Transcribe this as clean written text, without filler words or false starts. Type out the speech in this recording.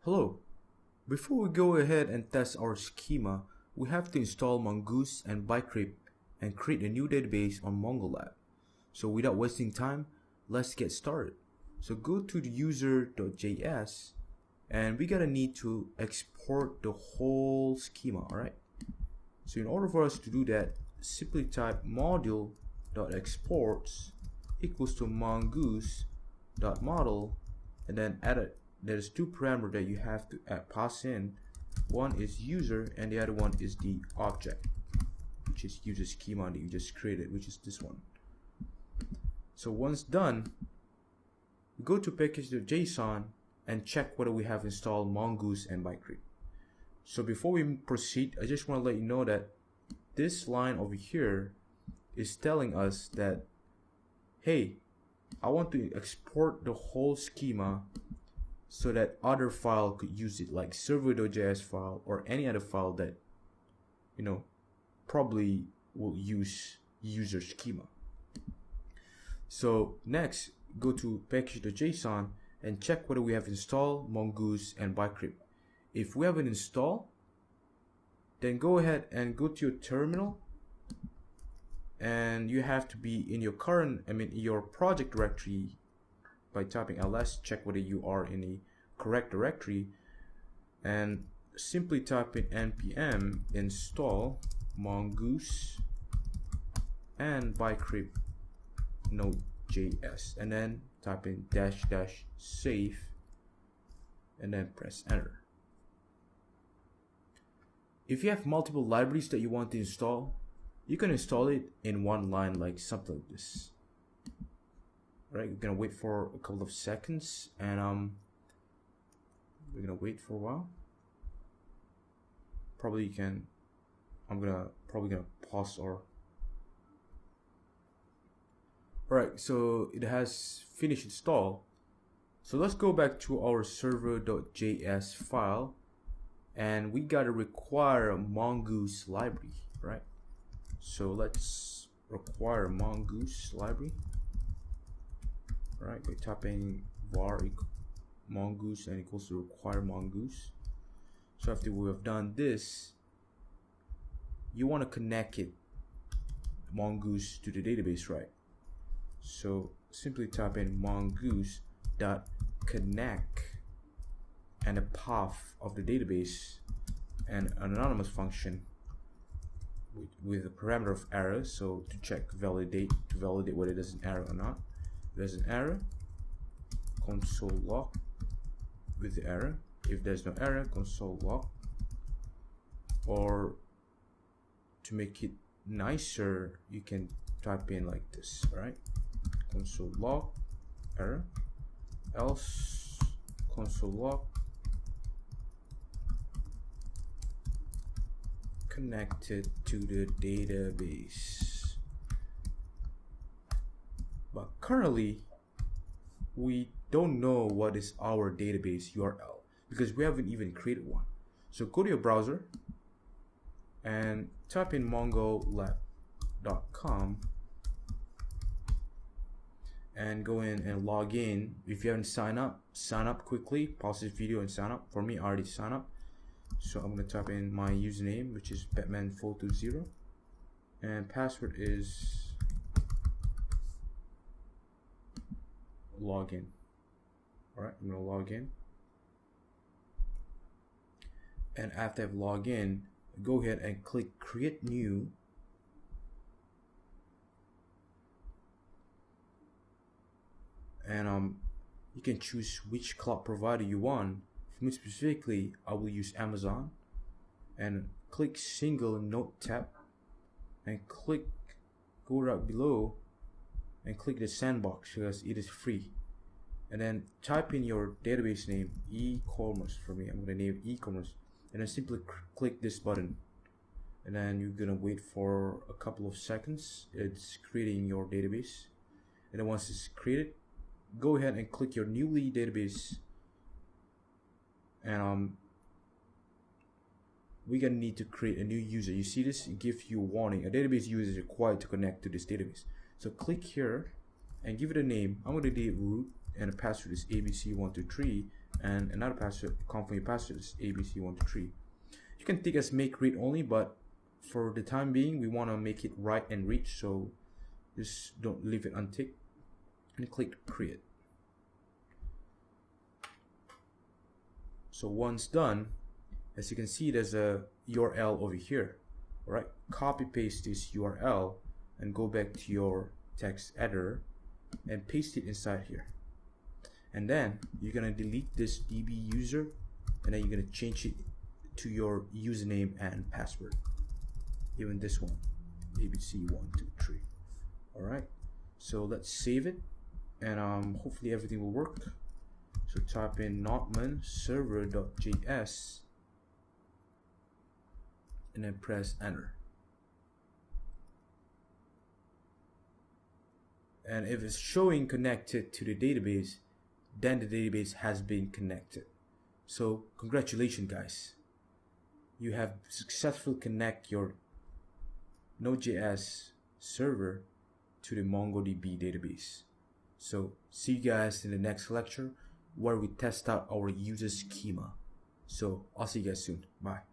Hello. Before we go ahead and test our schema, we have to install Mongoose and Bicrypt and create a new database on MongoLab. So without wasting time, let's get started. So go to the user.js and we gotta need to export the whole schema, alright? So in order for us to do that, simply type module.exports equals to mongoose.model and then add it. There's two parameters that you have to pass in. One is user and the other one is the object, which is user schema that you just created, which is this one. So once done, go to package.json and check whether we have installed Mongoose and Bicrypt. So before we proceed, I just want to let you know that this line over here is telling us that, hey, I want to export the whole schema so that other file could use it, like server.js file or any other file that probably will use user schema. So next, go to package.json and check whether we have installed Mongoose and Bicrypt. If we haven't installed, then go ahead and go to your terminal, and you have to be in your your project directory by typing ls. Check whether you are in the correct directory and simply type in npm install mongoose and bicrypt node.js and then type in -- save and then press enter. If you have multiple libraries that you want to install, you can install it in one line, like something like this. Right, we're gonna wait for a couple of seconds, and we're gonna wait for a while. Probably you can. I'm probably gonna pause or. Alright, so it has finished install. So let's go back to our server.js file, and we gotta require a Mongoose library, right? So let's require Mongoose library. Right, by typing var mongoose and equals to require mongoose. So after we have done this, you want to connect mongoose to the database, right? So simply type in mongoose.connect and the path of the database and an anonymous function with a parameter of error. So to validate whether there's an error or not. If there's an error, console log with the error. If there's no error, console log. Or to make it nicer, you can type in like this, right? Console log error, else console log connected to the database. But currently, we don't know what is our database URL because we haven't even created one. So go to your browser and type in mongolab.com and go in and log in. If you haven't signed up, sign up quickly. Pause this video and sign up. For me, I already signed up. So I'm going to type in my username, which is batman420, and password is login. Alright, I'm gonna log in, and after I've logged in, go ahead and click create new, and you can choose which cloud provider you want. For me specifically, I will use Amazon, and click single node tab and go right below and click the sandbox because it is free, and then type in your database name, e-commerce. For me, I'm gonna name e-commerce, and then simply click this button, and then you're gonna wait for a couple of seconds. It's creating your database, and then once it's created, go ahead and click your newly database, and we're gonna need to create a new user. You see this? It gives you a warning: a database user is required to connect to this database. So click here and give it a name. I'm going to do root, and the password is abc123, and another password, confirm your password is abc123. You can take as make read only, but for the time being we want to make it write and read, so just don't leave it unticked and click create. So once done, as you can see, there's a URL over here. All right, copy paste this URL and go back to your text editor and paste it inside here. And then you're gonna delete this DB user, and then you're gonna change it to your username and password. Even this one, abc123. All right, so let's save it, and hopefully everything will work. So type in notman server.js and then press enter. And if it's showing connected to the database, then the database has been connected. So congratulations guys, you have successfully connect your Node.js server to the MongoDB database. So see you guys in the next lecture where we test out our user schema. So I'll see you guys soon. Bye.